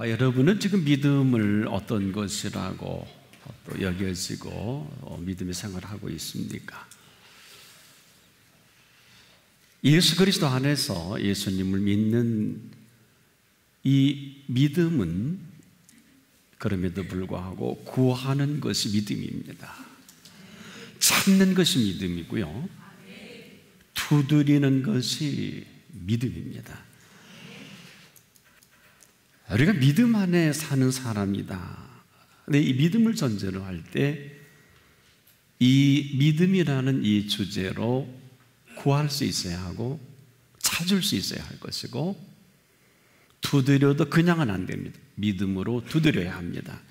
여러분은 지금 믿음을 어떤 것이라고 또 여겨지고 믿음의 생활을 하고 있습니까? 예수 그리스도 안에서 예수님을 믿는 이 믿음은 그럼에도 불구하고 구하는 것이 믿음입니다. 찾는 것이 믿음이고요, 두드리는 것이 믿음입니다. 우리가 믿음 안에 사는 사람이다. 근데 이 믿음을 전제로 할 때 이 믿음이라는 이 주제로 구할 수 있어야 하고 찾을 수 있어야 할 것이고, 두드려도 그냥은 안 됩니다. 믿음으로 두드려야 합니다.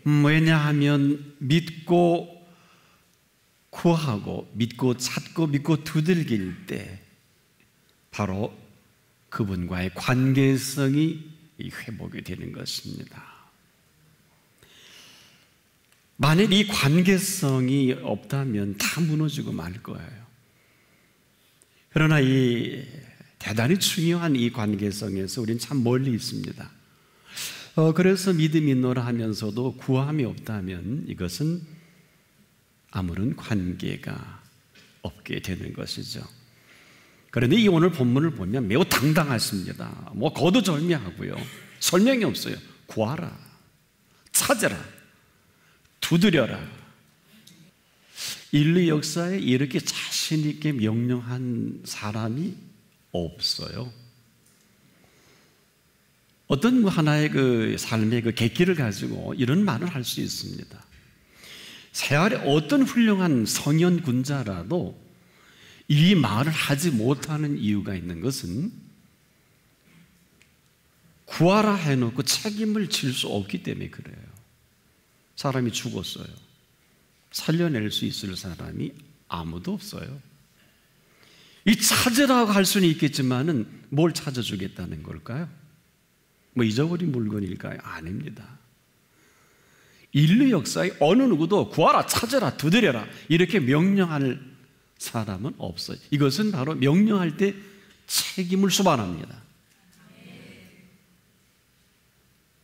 왜냐하면 믿고 구하고 믿고 찾고 믿고 두들길 때 바로 그분과의 관계성이 회복이 되는 것입니다. 만일 이 관계성이 없다면 다 무너지고 말 거예요. 그러나 이 대단히 중요한 이 관계성에서 우리는 참 멀리 있습니다. 그래서 믿음이 있노라 하면서도 구함이 없다면 이것은 아무런 관계가 없게 되는 것이죠. 그런데 이 오늘 본문을 보면 매우 당당하십니다. 거두절미하고요, 설명이 없어요. 구하라, 찾아라, 두드려라. 인류 역사에 이렇게 자신 있게 명령한 사람이 없어요. 어떤 하나의 그 삶의 그 객기를 가지고 이런 말을 할 수 있습니다. 세월의 어떤 훌륭한 성현 군자라도 이 말을 하지 못하는 이유가 있는 것은 구하라 해놓고 책임을 질 수 없기 때문에 그래요. 사람이 죽었어요. 살려낼 수 있을 사람이 아무도 없어요. 이 찾으라고 할 수는 있겠지만은 뭘 찾아주겠다는 걸까요? 잊어버린 물건일까요? 아닙니다. 인류 역사에 어느 누구도 구하라, 찾아라, 두드려라 이렇게 명령할 사람은 없어요. 이것은 바로 명령할 때 책임을 수반합니다.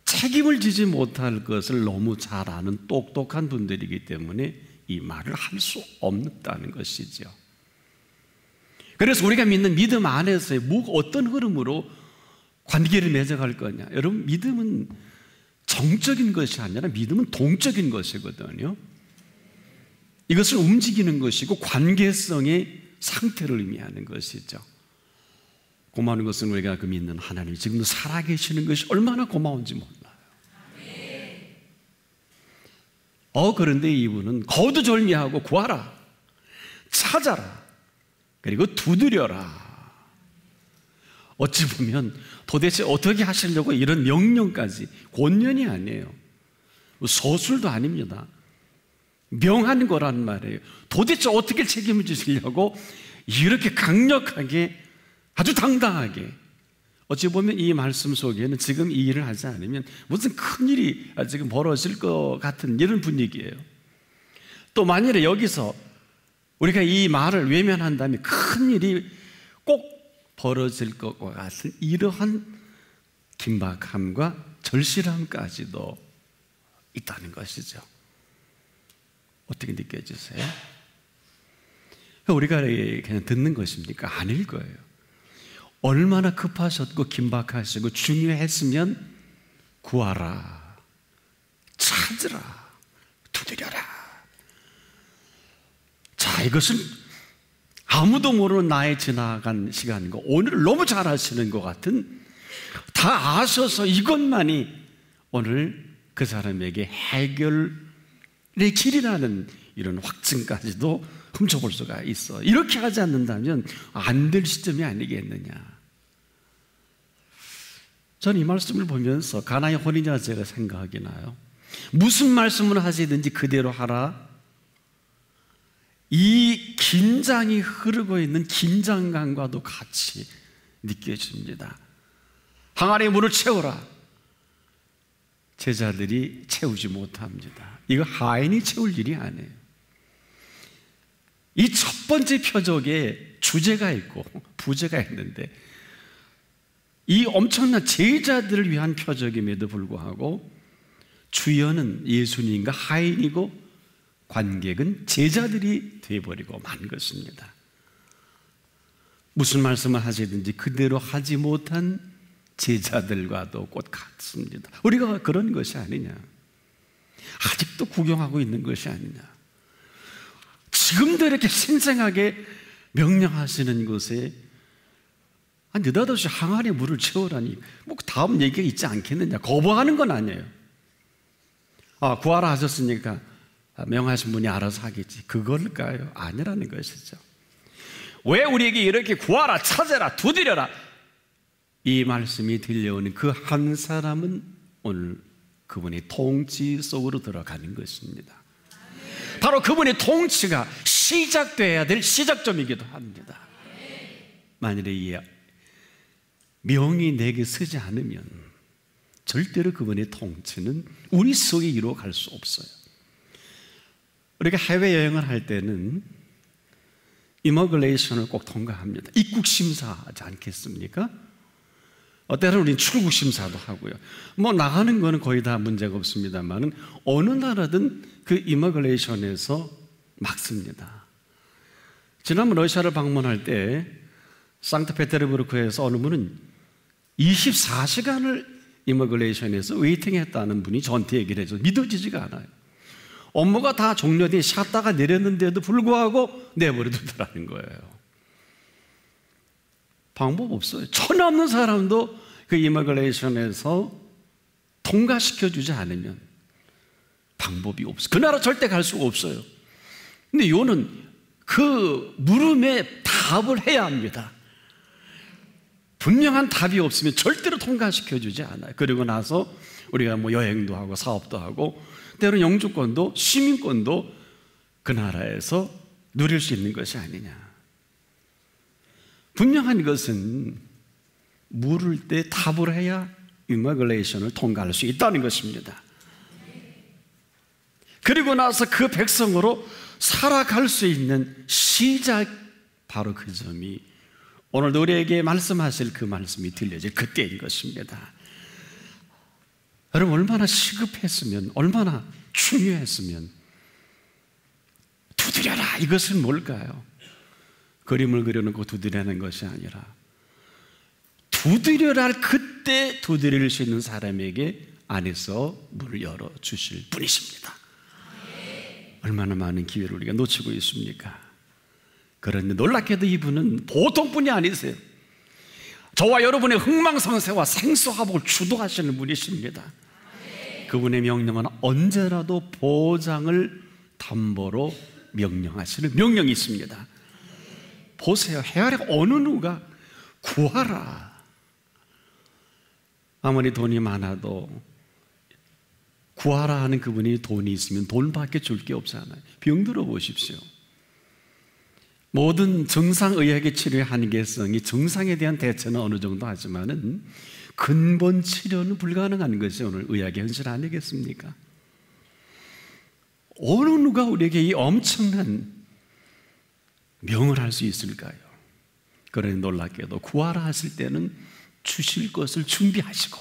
책임을 지지 못할 것을 너무 잘 아는 똑똑한 분들이기 때문에 이 말을 할 수 없다는 것이죠. 그래서 우리가 믿는 믿음 안에서의 어떤 흐름으로 관계를 맺어갈 거냐. 여러분, 믿음은 정적인 것이 아니라 믿음은 동적인 것이거든요. 이것을 움직이는 것이고 관계성의 상태를 의미하는 것이죠. 고마운 것은 우리가 그 믿는 하나님이 지금도 살아계시는 것이 얼마나 고마운지 몰라요. 그런데 이분은 거두절미하고 구하라, 찾아라, 그리고 두드려라. 어찌 보면 도대체 어떻게 하시려고 이런 명령까지, 권면이 아니에요. 서술도 아닙니다. 명한 거란 말이에요. 도대체 어떻게 책임을 지시려고 이렇게 강력하게, 아주 당당하게. 어찌 보면 이 말씀 속에는 지금 이 일을 하지 않으면 무슨 큰일이 지금 벌어질 것 같은 이런 분위기예요. 또 만일에 여기서 우리가 이 말을 외면한다면 큰일이 꼭 벌어질 것 같은 이러한 긴박함과 절실함까지도 있다는 것이죠. 어떻게 느껴지세요? 우리가 그냥 듣는 것입니까? 아닐 거예요. 얼마나 급하셨고 긴박하시고 중요했으면 구하라, 찾으라, 두드려라. 자, 이것은 아무도 모르는 나의 지나간 시간이고 오늘 너무 잘 아시는 것 같은, 다 아셔서 이것만이 오늘 그 사람에게 해결의 길이라는 이런 확증까지도 훔쳐볼 수가 있어. 이렇게 하지 않는다면 안 될 시점이 아니겠느냐. 저는 이 말씀을 보면서 가나의 혼인자제가 생각이 나요. 무슨 말씀을 하시든지 그대로 하라. 이 긴장이 흐르고 있는 긴장감과도 같이 느껴집니다. 항아리에 물을 채우라. 제자들이 채우지 못합니다. 이거 하인이 채울 일이 아니에요. 이 첫 번째 표적에 주제가 있고 부제가 있는데 이 엄청난 제자들을 위한 표적임에도 불구하고 주연은 예수님과 하인이고 관객은 제자들이 되어버리고 만 것입니다. 무슨 말씀을 하시든지 그대로 하지 못한 제자들과도 곧 같습니다. 우리가 그런 것이 아니냐, 아직도 구경하고 있는 것이 아니냐, 지금도 이렇게 신생하게 명령하시는 것에 느닷없이 항아리에 물을 채우라니 뭐 다음 얘기가 있지 않겠느냐, 거부하는 건 아니에요. 구하라 하셨으니까 명하신 분이 알아서 하겠지, 그걸까요? 아니라는 것이죠. 왜 우리에게 이렇게 구하라, 찾아라, 두드려라 이 말씀이 들려오는 그 한 사람은 오늘 그분의 통치 속으로 들어가는 것입니다. 바로 그분의 통치가 시작돼야 될 시작점이기도 합니다. 만일에 이 명이 내게 서지 않으면 절대로 그분의 통치는 우리 속에 이루어갈 수 없어요. 우리가 해외여행을 할 때는 이머그레이션을 꼭 통과합니다. 입국 심사하지 않겠습니까? 때로는 우리는 출국 심사도 하고요. 뭐 나가는 거는 거의 다 문제가 없습니다만 어느 나라든 그 이머그레이션에서 막습니다. 지난번 러시아를 방문할 때 상트페테르부르크에서 어느 분은 24시간을 이머그레이션에서 웨이팅했다는 분이 저한테 얘기를 해서 믿어지지가 않아요. 업무가 다 종료돼 쉬었다가 내렸는데도 불구하고 내버려두더라는 거예요. 방법 없어요. 천 없는 사람도 그 이머그레이션에서 통과시켜주지 않으면 방법이 없어요. 그 나라 절대 갈 수가 없어요. 근데 요는 그 물음에 답을 해야 합니다. 분명한 답이 없으면 절대로 통과시켜주지 않아요. 그리고 나서 우리가 뭐 여행도 하고 사업도 하고 때로는 영주권도 시민권도 그 나라에서 누릴 수 있는 것이 아니냐. 분명한 것은 물을 때 답을 해야 이머그레이션을 통과할 수 있다는 것입니다. 그리고 나서 그 백성으로 살아갈 수 있는 시작, 바로 그 점이 오늘도 우리에게 말씀하실 그 말씀이 들려질 그때인 것입니다. 여러분, 얼마나 시급했으면, 얼마나 중요했으면 두드려라, 이것은 뭘까요? 그림을 그려놓고 두드리는 것이 아니라 두드려라, 그때 두드릴 수 있는 사람에게 안에서 문을 열어주실 분이십니다. 얼마나 많은 기회를 우리가 놓치고 있습니까? 그런데 놀랍게도 이분은 보통 분이 아니세요. 저와 여러분의 흥망성쇠와 생수화복을 주도하시는 분이십니다. 그분의 명령은 언제라도 보장을 담보로 명령하시는 명령이 있습니다. 보세요. 해 아래 어느 누가 구하라. 아무리 돈이 많아도 구하라 하는 그분이 돈이 있으면 돈밖에 줄 게 없잖아요. 병들어 보십시오. 모든 정상의학의 치료의 한계성이 정상에 대한 대처는 어느 정도 하지만은 근본 치료는 불가능한 것이 오늘 의학의 현실 아니겠습니까? 어느 누가 우리에게 이 엄청난 명을 할 수 있을까요? 그러니 놀랍게도 구하라 하실 때는 주실 것을 준비하시고,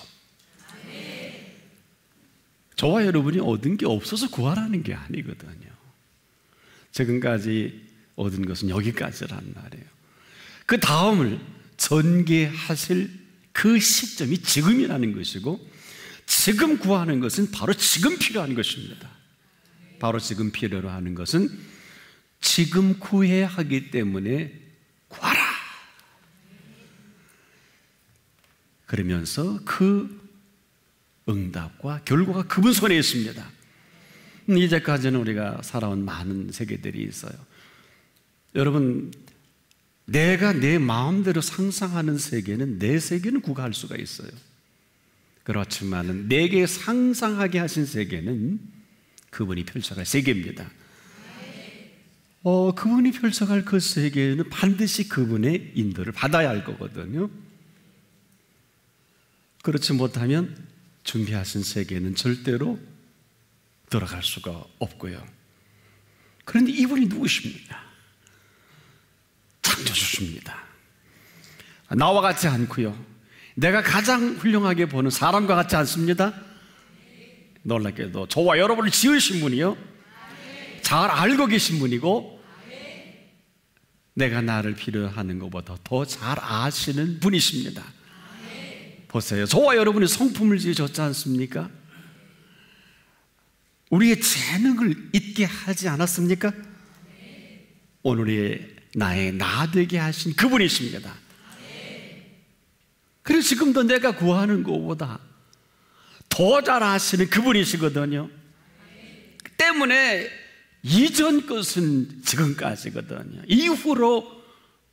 저와 여러분이 얻은 게 없어서 구하라는 게 아니거든요. 지금까지 얻은 것은 여기까지란 말이에요. 그 다음을 전개하실 그 시점이 지금이라는 것이고, 지금 구하는 것은 바로 지금 필요한 것입니다. 바로 지금 필요로 하는 것은 지금 구해야 하기 때문에 구하라. 그러면서 그 응답과 결과가 그분 손에 있습니다. 이제까지는 우리가 살아온 많은 세계들이 있어요. 여러분, 내가 내 마음대로 상상하는 세계는, 내 세계는 구가할 수가 있어요. 그렇지만 내게 상상하게 하신 세계는 그분이 펼쳐갈 세계입니다. 그분이 펼쳐갈 그 세계는 반드시 그분의 인도를 받아야 할 거거든요. 그렇지 못하면 준비하신 세계는 절대로 들어갈 수가 없고요. 그런데 이분이 누구십니까? 창조주십니다. 나와 같지 않고요, 내가 가장 훌륭하게 보는 사람과 같지 않습니다. 놀랍게도 저와 여러분을 지으신 분이요, 잘 알고 계신 분이고, 내가 나를 필요하는 것보다 더 잘 아시는 분이십니다. 보세요. 저와 여러분이 성품을 지으셨지 않습니까? 우리의 재능을 잊게 하지 않았습니까? 오늘의 나의 나 되게 하신 그분이십니다. 그래서 지금도 내가 구하는 것보다 더 잘 아시는 그분이시거든요. 때문에 이전 것은 지금까지거든요. 이후로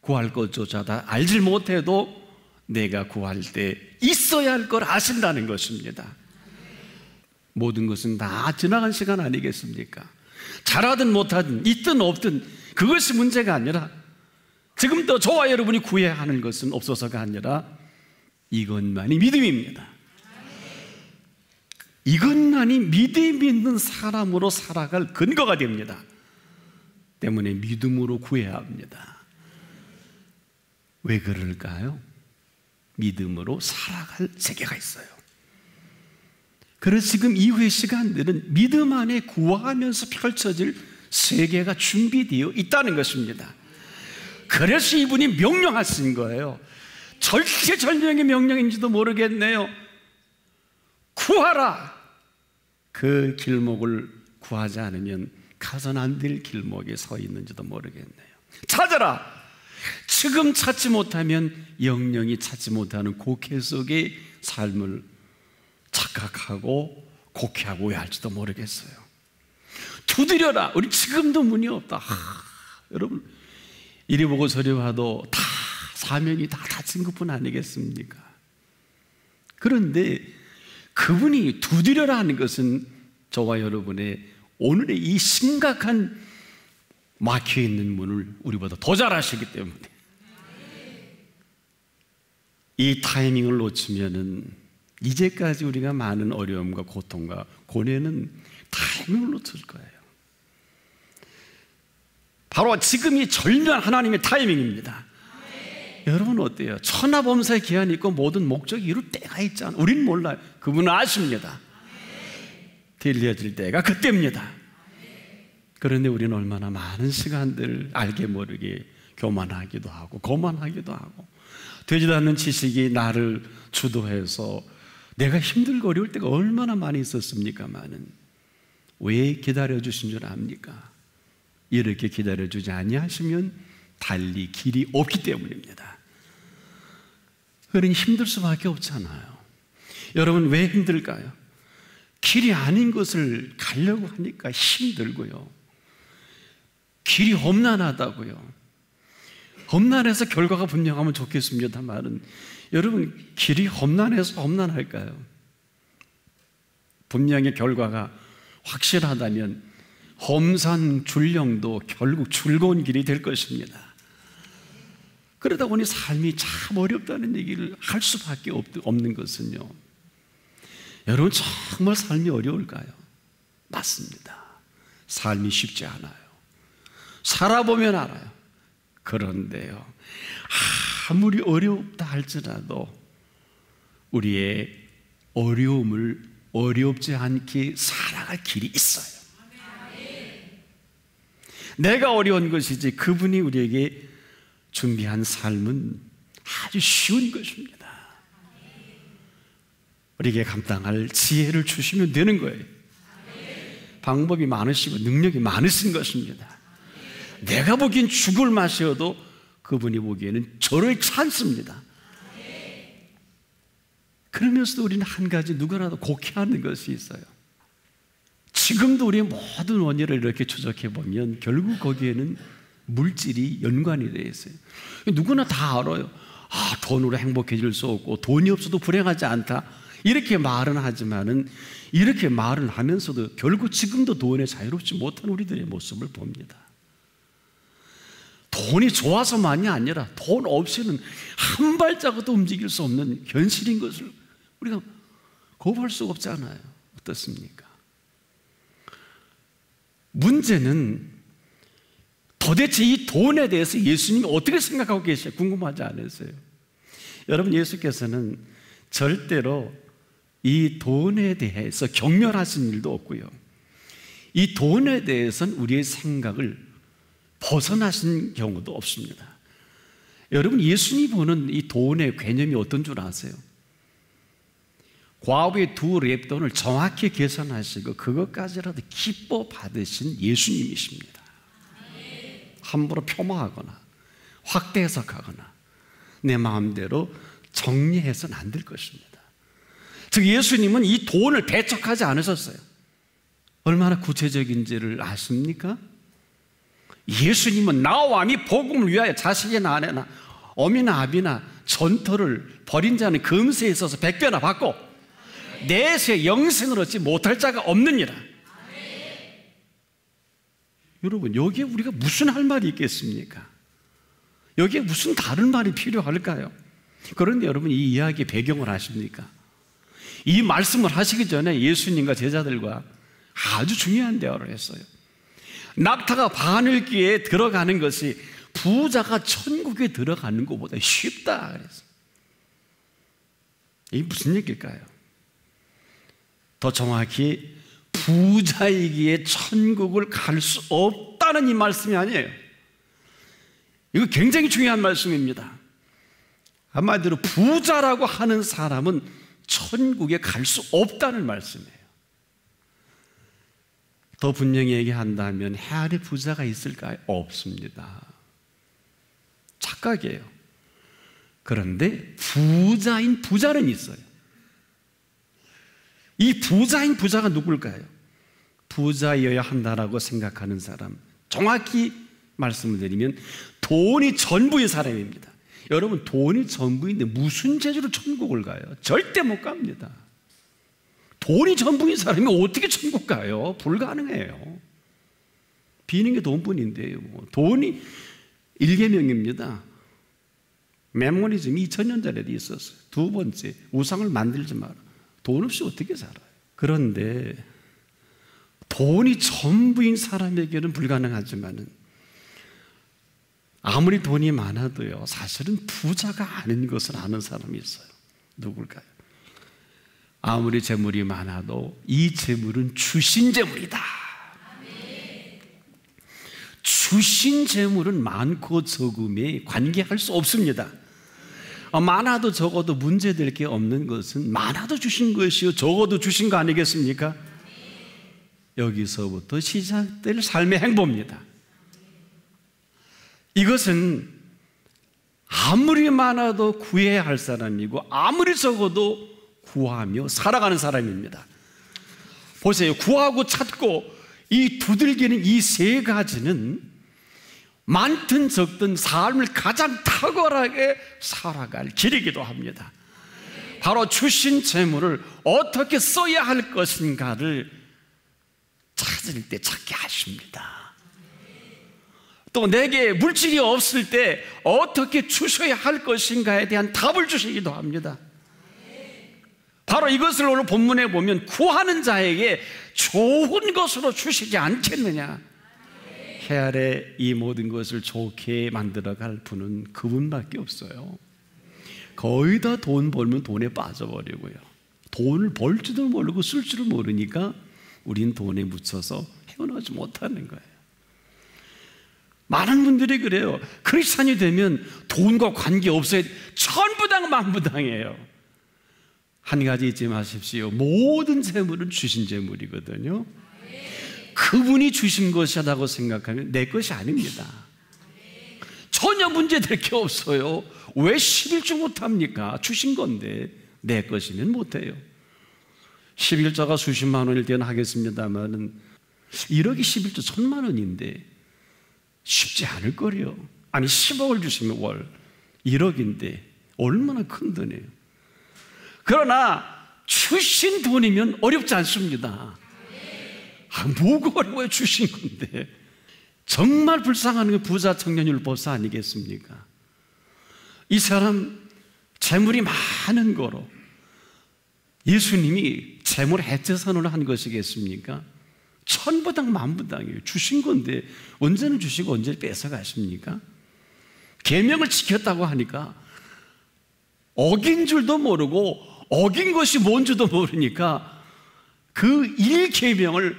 구할 것조차 다 알지 못해도 내가 구할 때 있어야 할 걸 아신다는 것입니다. 모든 것은 다 지나간 시간 아니겠습니까? 잘하든 못하든 있든 없든 그것이 문제가 아니라, 지금도 저와 여러분이 구해야 하는 것은 없어서가 아니라 이것만이 믿음입니다. 이것만이 믿음 있는 사람으로 살아갈 근거가 됩니다. 때문에 믿음으로 구해야 합니다. 왜 그럴까요? 믿음으로 살아갈 세계가 있어요. 그래서 지금 이후의 시간들은 믿음 안에 구하면서 펼쳐질 세계가 준비되어 있다는 것입니다. 그래서 이분이 명령하신 거예요. 절체절명의 명령인지도 모르겠네요. 구하라. 그 길목을 구하지 않으면 가선 안 될 길목에 서 있는지도 모르겠네요. 찾아라. 지금 찾지 못하면 영영이 찾지 못하는 곡해 속의 삶을 착각하고 곡해하고 할지도 모르겠어요. 두드려라. 우리 지금도 문이 없다. 여러분, 이리 보고 저리 봐도 다 사명이 다 닫힌 것뿐 아니겠습니까? 그런데 그분이 두드려라 하는 것은 저와 여러분의 오늘의 이 심각한 막혀있는 문을 우리보다 더 잘 아시기 때문에, 이 타이밍을 놓치면은 이제까지 우리가 많은 어려움과 고통과 고뇌는 타이밍을 놓칠 거예요. 바로 지금이 절묘한 하나님의 타이밍입니다. 여러분 어때요? 천하범사의 기한이 있고 모든 목적이 이룰 때가 있잖아요. 우리는 몰라요. 그분은 아십니다. 들려질 때가 그때입니다. 그런데 우리는 얼마나 많은 시간들 알게 모르게 교만하기도 하고 거만하기도 하고, 되지도 않는 지식이 나를 주도해서 내가 힘들고 어려울 때가 얼마나 많이 있었습니까마는, 왜 기다려주신 줄 압니까? 이렇게 기다려주지 아니하시면 달리 길이 없기 때문입니다. 그러니 힘들 수밖에 없잖아요. 여러분 왜 힘들까요? 길이 아닌 것을 가려고 하니까 힘들고요. 길이 험난하다고요. 험난해서 결과가 분명하면 좋겠습니다만은, 여러분 길이 험난해서 험난할까요? 분명히 결과가 확실하다면 험산 줄령도 결국 즐거운 길이 될 것입니다. 그러다 보니 삶이 참 어렵다는 얘기를 할 수밖에 없는 것은요, 여러분 정말 삶이 어려울까요? 맞습니다. 삶이 쉽지 않아요. 살아보면 알아요. 그런데요, 아무리 어렵다 할지라도 우리의 어려움을 어렵지 않게 살아갈 길이 있어요. 내가 어려운 것이지 그분이 우리에게 준비한 삶은 아주 쉬운 것입니다. 우리에게 감당할 지혜를 주시면 되는 거예요. 방법이 많으시고 능력이 많으신 것입니다. 내가 보기엔 죽을 맛이어도 그분이 보기에는 저를 찾습니다. 그러면서도 우리는 한 가지 누구라도 곡해하는 것이 있어요. 지금도 우리의 모든 원인을 이렇게 추적해 보면 결국 거기에는 물질이 연관이 되어 있어요. 누구나 다 알아요. 돈으로 행복해질 수 없고 돈이 없어도 불행하지 않다, 이렇게 말은 하지만은, 이렇게 말을 하면서도 결국 지금도 돈에 자유롭지 못한 우리들의 모습을 봅니다. 돈이 좋아서만이 아니라 돈 없이는 한 발자국도 움직일 수 없는 현실인 것을 우리가 거부할 수가 없잖아요. 어떻습니까? 문제는 도대체 이 돈에 대해서 예수님이 어떻게 생각하고 계시죠? 궁금하지 않으세요? 여러분, 예수께서는 절대로 이 돈에 대해서 경멸하신 일도 없고요. 이 돈에 대해서는 우리의 생각을 벗어나신 경우도 없습니다. 여러분, 예수님이 보는 이 돈의 개념이 어떤 줄 아세요? 과부의 2렙돈을 정확히 계산하시고 그것까지라도 기뻐 받으신 예수님이십니다. 함부로 폄하하거나 확대 해석하거나 내 마음대로 정리해서는 안 될 것입니다. 즉 예수님은 이 돈을 배척하지 않으셨어요. 얼마나 구체적인지를 아십니까? 예수님은 나와 왕이 복음을 위하여 자식이나 아내나 어미나 아비나 전토를 벌인 자는 금세에 있어서 100배나 받고 내세 영생을 얻지 못할 자가 없느니라. 여러분, 여기에 우리가 무슨 할 말이 있겠습니까? 여기에 무슨 다른 말이 필요할까요? 그런데 여러분, 이 이야기의 배경을 아십니까? 이 말씀을 하시기 전에 예수님과 제자들과 아주 중요한 대화를 했어요. 낙타가 바늘귀에 들어가는 것이 부자가 천국에 들어가는 것보다 쉽다 그랬어요. 이게 무슨 얘기일까요? 더 정확히 부자이기에 천국을 갈 수 없다는 이 말씀이 아니에요. 이거 굉장히 중요한 말씀입니다. 한마디로 부자라고 하는 사람은 천국에 갈 수 없다는 말씀이에요. 더 분명히 얘기한다면 해 아래 부자가 있을까요? 없습니다. 착각이에요. 그런데 부자인 부자는 있어요. 이 부자인 부자가 누굴까요? 부자여야 한다라고 생각하는 사람, 정확히 말씀을 드리면 돈이 전부인 사람입니다. 여러분, 돈이 전부인데 무슨 재주로 천국을 가요? 절대 못 갑니다. 돈이 전부인 사람이 어떻게 천국 가요? 불가능해요. 비는 게 돈뿐인데요. 돈이 일계명입니다. 메모리즘 2000년 전에도 있었어요. 두 번째, 우상을 만들지 마라. 돈 없이 어떻게 살아요? 그런데 돈이 전부인 사람에게는 불가능하지만은 아무리 돈이 많아도요, 사실은 부자가 아닌 것을 아는 사람이 있어요. 누굴까요? 아무리 재물이 많아도 이 재물은 주신 재물이다. 주신 재물은 많고 적음에 관계할 수 없습니다. 많아도 적어도 문제될 게 없는 것은 많아도 주신 것이요 적어도 주신 거 아니겠습니까? 여기서부터 시작될 삶의 행보입니다. 이것은 아무리 많아도 구해야 할 사람이고 아무리 적어도 구하며 살아가는 사람입니다. 보세요. 구하고 찾고 이 두들기는 이 세 가지는 많든 적든 삶을 가장 탁월하게 살아갈 길이기도 합니다. 바로 주신 재물을 어떻게 써야 할 것인가를 찾을 때 찾게 하십니다. 또 내게 물질이 없을 때 어떻게 주셔야 할 것인가에 대한 답을 주시기도 합니다. 바로 이것을 오늘 본문에 보면 구하는 자에게 좋은 것으로 주시지 않겠느냐. 해 아래 이 모든 것을 좋게 만들어갈 분은 그분밖에 없어요. 거의 다 돈 벌면 돈에 빠져버리고요. 돈을 벌지도 모르고 쓸 줄을 모르니까 우린 돈에 묻혀서 헤어나오지 못하는 거예요. 많은 분들이 그래요. 크리스찬이 되면 돈과 관계없어요. 천부당만부당이에요. 한 가지 잊지 마십시오. 모든 재물은 주신 재물이거든요. 그분이 주신 것이라고 생각하면 내 것이 아닙니다. 전혀 문제될 게 없어요. 왜 11조 못합니까? 주신 건데 내 것이면 못해요. 11조가 수십만 원일 때는 하겠습니다만 1억이 11조 1000만 원인데 쉽지 않을 거래요. 아니 10억을 주시면 월 1억인데 얼마나 큰 돈이에요. 그러나 주신 돈이면 어렵지 않습니다. 뭐가 어려워요? 주신 건데. 정말 불쌍한 게 부자 청년율법사 아니겠습니까? 이 사람 재물이 많은 거로 예수님이 재물 해체선언을 한 것이겠습니까? 천부당 만부당이에요. 주신 건데 언제는 주시고 언제 뺏어가십니까? 계명을 지켰다고 하니까 어긴 줄도 모르고 어긴 것이 뭔지도 모르니까 그 1계명을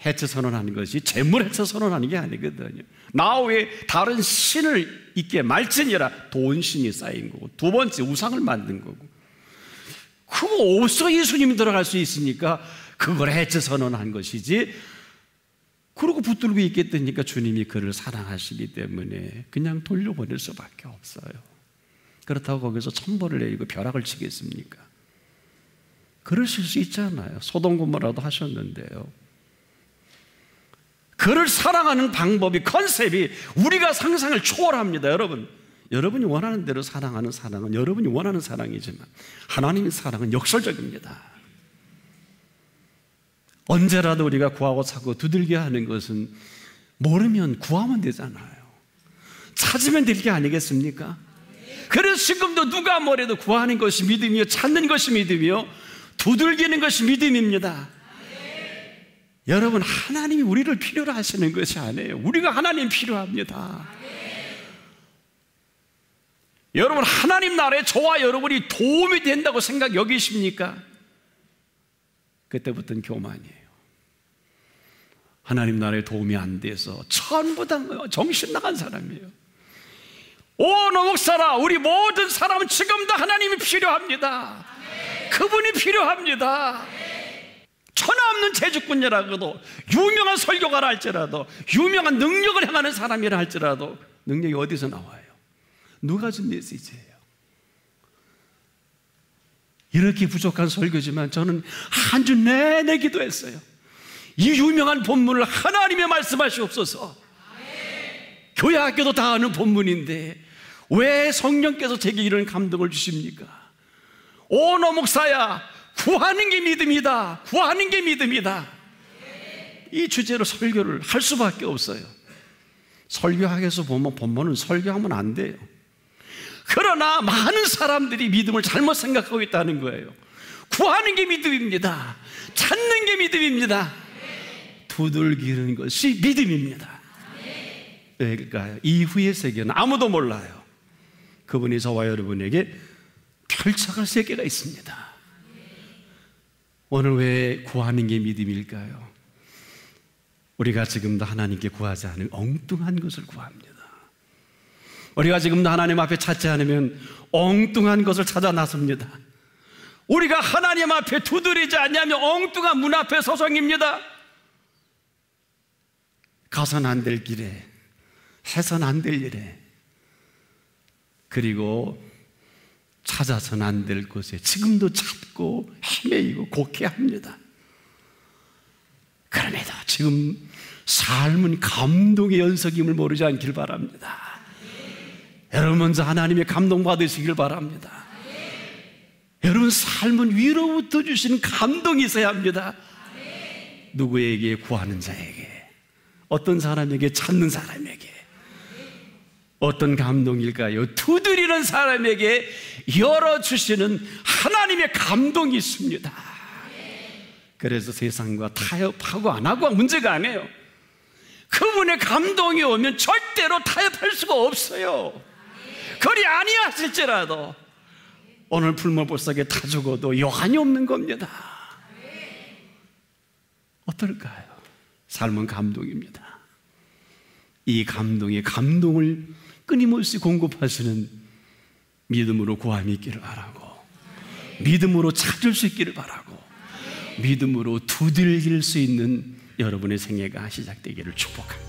해체 선언하는 것이 재물 해체 선언하는 게 아니거든요. 나 외에 다른 신을 있게 말지니라 돈신이 쌓인 거고, 두 번째 우상을 만든 거고, 그거 없어 예수님이 들어갈 수 있으니까 그걸 해체 선언한 것이지, 그러고 붙들고 있겠다니까 주님이 그를 사랑하시기 때문에 그냥 돌려보낼 수밖에 없어요. 그렇다고 거기서 천벌을 내리고 벼락을 치겠습니까? 그러실 수 있잖아요. 소돔 고모라도 하셨는데요. 그를 사랑하는 방법이, 컨셉이 우리가 상상을 초월합니다. 여러분이 원하는 대로 사랑하는 사랑은 여러분이 원하는 사랑이지만 하나님의 사랑은 역설적입니다. 언제라도 우리가 구하고 찾고 두들겨 하는 것은 모르면 구하면 되잖아요. 찾으면 될 게 아니겠습니까? 그래서 지금도 누가 뭐래도 구하는 것이 믿음이요, 찾는 것이 믿음이요, 두들기는 것이 믿음입니다. 여러분, 하나님이 우리를 필요로 하시는 것이 아니에요. 우리가 하나님 필요합니다. 여러분, 하나님 나라에 저와 여러분이 도움이 된다고 생각 여기십니까? 그때부터는 교만이에요. 하나님 나라에 도움이 안 돼서 전부 다 정신 나간 사람이에요. 오 노목사라, 우리 모든 사람은 지금 다 하나님이 필요합니다. 그분이 필요합니다. 천하 없는 재주꾼이라고도, 유명한 설교가라 할지라도, 유명한 능력을 행하는 사람이라 할지라도 능력이 어디서 나와요? 누가 준 메시지예요? 이렇게 부족한 설교지만 저는 한 주 내내 기도했어요. 이 유명한 본문을 하나님의 말씀하시옵소서. 교회 학교도 다 아는 본문인데 왜 성령께서 제게 이런 감동을 주십니까? 오 너 목사야, 구하는 게 믿음이다. 구하는 게 믿음이다. 이 주제로 설교를 할 수밖에 없어요. 설교학에서 보면 본문은 설교하면 안 돼요. 그러나 많은 사람들이 믿음을 잘못 생각하고 있다는 거예요. 구하는 게 믿음입니다. 찾는 게 믿음입니다. 두들기는 것이 믿음입니다. 왜일까요? 이후의 세계는 아무도 몰라요. 그분이 저와 여러분에게 펼쳐갈 세계가 있습니다. 오늘 왜 구하는 게 믿음일까요? 우리가 지금도 하나님께 구하지 않은 엉뚱한 것을 구합니다. 우리가 지금도 하나님 앞에 찾지 않으면 엉뚱한 것을 찾아 나섭니다. 우리가 하나님 앞에 두드리지 않냐면 엉뚱한 문 앞에 서성입니다. 가선 안 될 길에, 해선 안 될 일에, 그리고 찾아선 안 될 곳에 지금도 찾고 헤매이고 곡해합니다. 그럼에도 지금 삶은 감동의 연속임을 모르지 않길 바랍니다. 여러분 먼저 하나님의 감동 받으시길 바랍니다. 여러분 삶은 위로부터 주시는 감동이 있어야 합니다. 누구에게? 구하는 자에게, 어떤 사람에게? 찾는 사람에게. 어떤 감동일까요? 두드리는 사람에게 열어주시는 하나님의 감동이 있습니다. 그래서 세상과 타협하고 안 하고 문제가 아니에요. 그분의 감동이 오면 절대로 타협할 수가 없어요. 그리 아니하실지라도 오늘 풀무불석에 타 죽어도 여한이 없는 겁니다. 어떨까요? 삶은 감동입니다. 이 감동의 감동을 끊임없이 공급하시는 믿음으로 구함이 있기를 바라고, 믿음으로 찾을 수 있기를 바라고, 믿음으로 두들길 수 있는 여러분의 생애가 시작되기를 축복합니다.